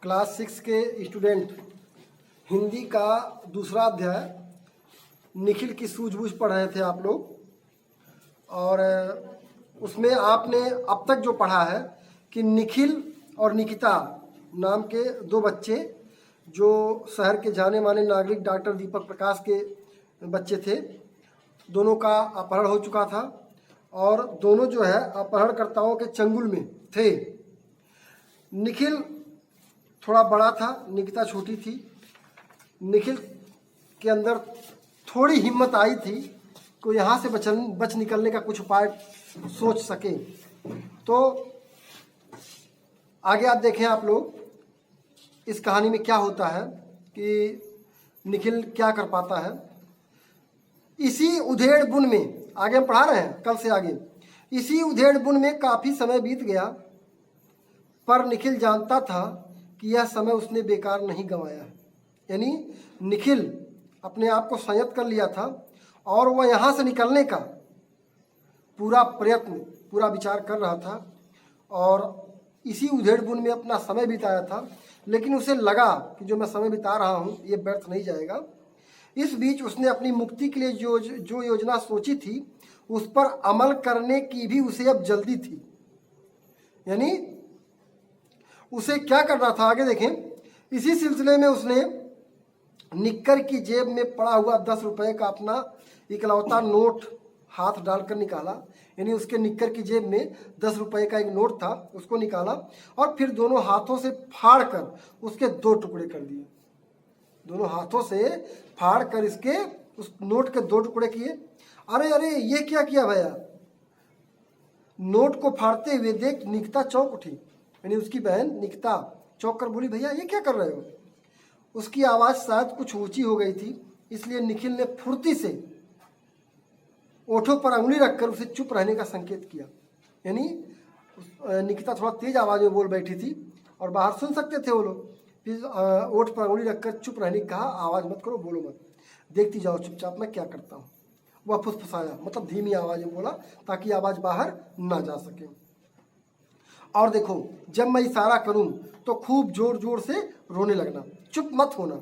Class 6 के student Hindi का दूसरा अध्याय निखिल की सूझबूझ पढ़ रहे थे आप लोग। और उसमें आपने अब तक जो पढ़ा है कि निखिल और निकिता नाम के दो बच्चे जो शहर के जाने माने नागरिक डॉक्टर दीपक प्रकाश के बच्चे थे, दोनों का अपहरण हो चुका था और दोनों जो है अपहरणकर्ताओं के चंगुल में थे। निखिल थोड़ा बड़ा था, निकिता छोटी थी। निखिल के अंदर थोड़ी हिम्मत आई थी कि यहाँ से बच निकलने का कुछ उपाय सोच सके। तो आगे आप देखें आप लोग इस कहानी में क्या होता है कि निखिल क्या कर पाता है। इसी उधेड़ बुन में, आगे हम पढ़ा रहे हैं कल से आगे, इसी उधेड़ बुन में काफ़ी समय बीत गया, पर निखिल जानता था कि यह समय उसने बेकार नहीं गंवाया। यानी निखिल अपने आप को संयत कर लिया था और वह यहाँ से निकलने का पूरा प्रयत्न, पूरा विचार कर रहा था और इसी उधेड़ बुन में अपना समय बिताया था। लेकिन उसे लगा कि जो मैं समय बिता रहा हूँ ये व्यर्थ नहीं जाएगा। इस बीच उसने अपनी मुक्ति के लिए जो योजना सोची थी उस पर अमल करने की भी उसे अब जल्दी थी। यानी उसे क्या करना था आगे देखें। इसी सिलसिले में उसने निक्कर की जेब में पड़ा हुआ 10 रुपए का अपना इकलौता नोट हाथ डालकर निकाला। यानी उसके निक्कर की जेब में 10 रुपए का एक नोट था, उसको निकाला और फिर दोनों हाथों से फाड़ कर उसके 2 टुकड़े कर दिए। दोनों हाथों से फाड़ कर इसके उस नोट के 2 टुकड़े किए। अरे अरे ये क्या किया भैया? नोट को फाड़ते हुए देख निकिता चौंक उठी। यानी उसकी बहन निकिता चौंक कर बोली, भैया ये क्या कर रहे हो? उसकी आवाज़ शायद कुछ ऊंची हो गई थी, इसलिए निखिल ने फुर्ती से ओठों पर अंगुली रखकर उसे चुप रहने का संकेत किया। यानी निकिता थोड़ा तेज आवाज़ में बोल बैठी थी और बाहर सुन सकते थे वो लोग। फिर ओठ पर अंगुली रखकर चुप रहने कहा, आवाज़ मत करो, बोलो मत, देखती जाओ चुपचाप मैं क्या करता हूँ। वह फुसफुसाया, मतलब धीमी आवाज़ में बोला ताकि आवाज़ बाहर ना जा सके। और देखो जब मैं इशारा करूं तो खूब जोर जोर से रोने लगना, चुप मत होना,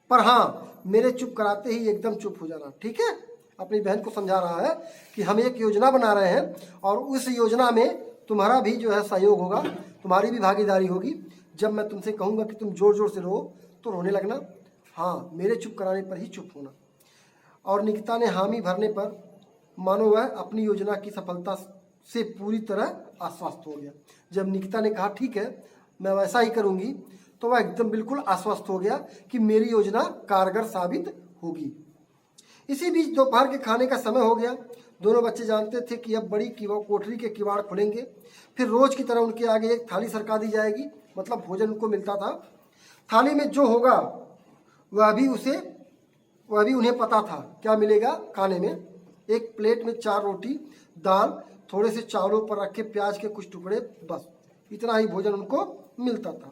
पर हाँ मेरे चुप कराते ही एकदम चुप हो जाना, ठीक है? अपनी बहन को समझा रहा है कि हम एक योजना बना रहे हैं और उस योजना में तुम्हारा भी जो है सहयोग होगा, तुम्हारी भी भागीदारी होगी। जब मैं तुमसे कहूँगा कि तुम जोर जोर से रो तो रोने लगना, हाँ मेरे चुप कराने पर ही चुप होना। और निकिता ने हामी भरने पर मानो वह अपनी योजना की सफलता से पूरी तरह आश्वस्त हो गया। जब निकिता ने कहा ठीक है मैं वैसा ही करूंगी, तो वह एकदम बिल्कुल आश्वस्त हो गया कि मेरी योजना कारगर साबित होगी। इसी बीच दोपहर के खाने का समय हो गया। दोनों बच्चे जानते थे कि अब बड़ी कोठरी के किवाड़ खुलेंगे, फिर रोज की तरह उनके आगे एक थाली सरका दी जाएगी, मतलब भोजन उनको मिलता था। थाली में जो होगा वह भी उन्हें पता था क्या मिलेगा खाने में। एक प्लेट में 4 रोटी, दाल, थोड़े से चावलों पर रखे प्याज के कुछ टुकड़े, बस इतना ही भोजन उनको मिलता था।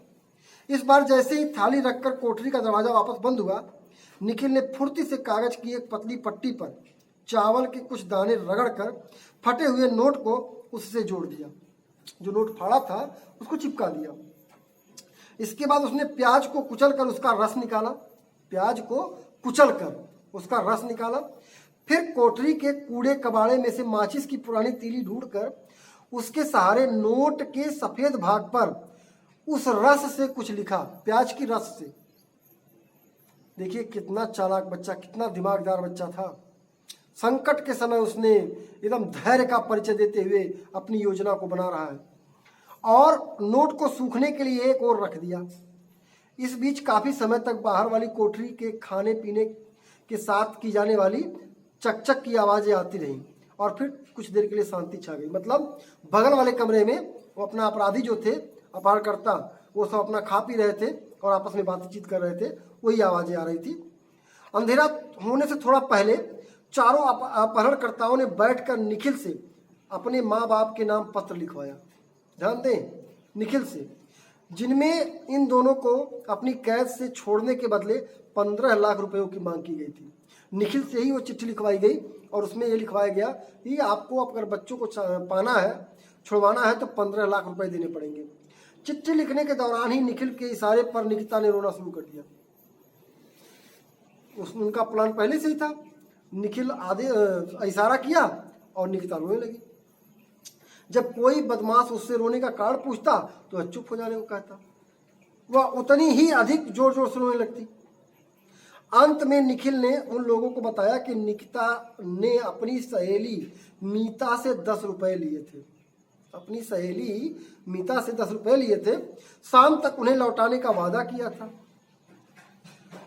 इस बार जैसे ही थाली रखकर कोठरी का दरवाजा वापस बंद हुआ, निखिल ने फुर्ती से कागज की एक पतली पट्टी पर चावल के कुछ दाने रगड़कर फटे हुए नोट को उससे जोड़ दिया। जो नोट फाड़ा था उसको चिपका दिया। इसके बाद उसने प्याज को कुचलकर उसका रस निकाला, प्याज को कुचलकर उसका रस निकाला। फिर कोठरी के कूड़े कबाड़े में से माचिस की पुरानी तीली ढूंढकर उसके सहारे नोट के सफेद भाग पर उस रस से कुछ लिखा, प्याज की रस से। देखिए कितना चालाक बच्चा, कितना दिमागदार बच्चा था। संकट के समय उसने एकदम धैर्य का परिचय देते हुए अपनी योजना को बना रहा है और नोट को सूखने के लिए एक ओर रख दिया। इस बीच काफी समय तक बाहर वाली कोठरी के खाने पीने के साथ की जाने वाली चकचक की आवाजें आती रहीं और फिर कुछ देर के लिए शांति छा गई। मतलब बगल वाले कमरे में वो अपना अपराधी जो थे, अपहरणकर्ता, वो सब अपना खा पी रहे थे और आपस में बातचीत कर रहे थे, वही आवाजें आ रही थी। अंधेरा होने से थोड़ा पहले चारों अपहरणकर्ताओं ने बैठकर निखिल से अपने माँ बाप के नाम पत्र लिखवाया। ध्यान दें, निखिल से, जिनमें इन दोनों को अपनी कैद से छोड़ने के बदले 15 लाख रुपयों की मांग की गई थी। निखिल से ही वो चिट्ठी लिखवाई गई और उसमें ये लिखवाया गया कि आपको अगर बच्चों को पाना है, छुड़वाना है तो 15 लाख रुपए देने पड़ेंगे। चिट्ठी लिखने के दौरान ही निखिल के इशारे पर निकिता ने रोना शुरू कर दिया। उनका प्लान पहले से ही था। निखिल आधे इशारा किया और निकिता रोने लगी। जब कोई बदमाश उससे रोने का कारण पूछता तो वह चुप हो जाने को कहता। वह उतनी ही अधिक जोर जोर से रोने लगती। अंत में निखिल ने उन लोगों को बताया कि निकिता ने अपनी सहेली मीता से 10 रुपए लिए थे। अपनी सहेली मीता से 10 रुपए लिए थे, शाम तक उन्हें लौटाने का वादा किया था।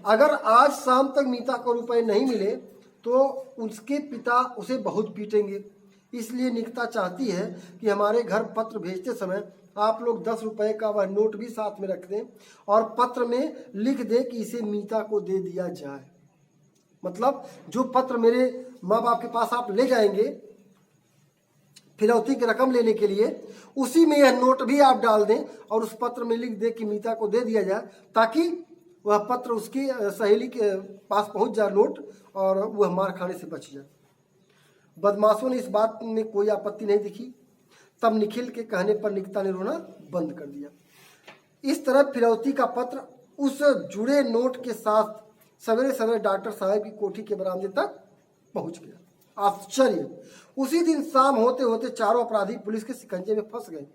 अगर आज शाम तक मीता को रुपए नहीं मिले तो उसके पिता उसे बहुत पीटेंगे। इसलिए निकिता चाहती है कि हमारे घर पत्र भेजते समय आप लोग 10 रुपए का वह नोट भी साथ में रख दें और पत्र में लिख दें कि इसे मीता को दे दिया जाए। मतलब जो पत्र मेरे माँ बाप के पास आप ले जाएंगे फिरौती की रकम लेने के लिए, उसी में यह नोट भी आप डाल दें और उस पत्र में लिख दें कि मीता को दे दिया जाए, ताकि वह पत्र उसकी सहेली के पास पहुंच जाए नोट, और वह मार खाने से बच जाए। बदमाशों ने इस बात में कोई आपत्ति नहीं दिखी। तब निखिल के कहने पर निकिता ने रोना बंद कर दिया। इस तरह फिरौती का पत्र उस जुड़े नोट के साथ सवेरे सवेरे डॉक्टर साहब की कोठी के बरामदे तक पहुंच गया। आश्चर्य, उसी दिन शाम होते होते चारों अपराधी पुलिस के शिकंजे में फंस गए।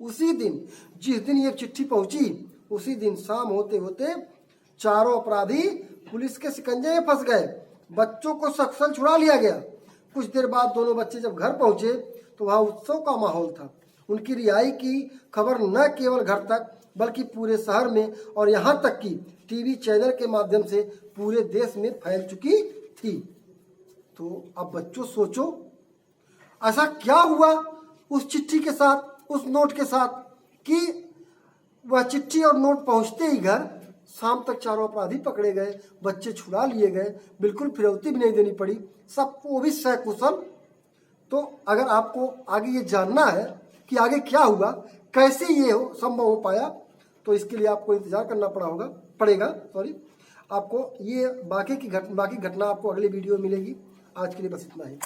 उसी दिन, जिस दिन ये चिट्ठी पहुंची, उसी दिन शाम होते होते चारों अपराधी पुलिस के शिकंजे में फंस गए। बच्चों को सकुशल छुड़ा लिया गया। कुछ देर बाद दोनों बच्चे जब घर पहुंचे तो वहां उत्सव का माहौल था। उनकी रिहाई की खबर न केवल घर तक बल्कि पूरे शहर में और यहाँ तक कि टीवी चैनल के माध्यम से पूरे देश में फैल चुकी थी। तो अब बच्चों सोचो, ऐसा क्या हुआ उस चिट्ठी के साथ, उस नोट के साथ, कि वह चिट्ठी और नोट पहुंचते ही घर, शाम तक चारों अपराधी पकड़े गए, बच्चे छुड़ा लिए गए, बिल्कुल फिरौती भी नहीं देनी पड़ी, सबको भी सकुशल। तो अगर आपको आगे ये जानना है कि आगे क्या हुआ, कैसे ये संभव हो पाया, तो इसके लिए आपको इंतजार करना पड़ेगा। आपको ये बाकी घटना आपको अगले वीडियो में मिलेगी। आज के लिए बस इतना ही।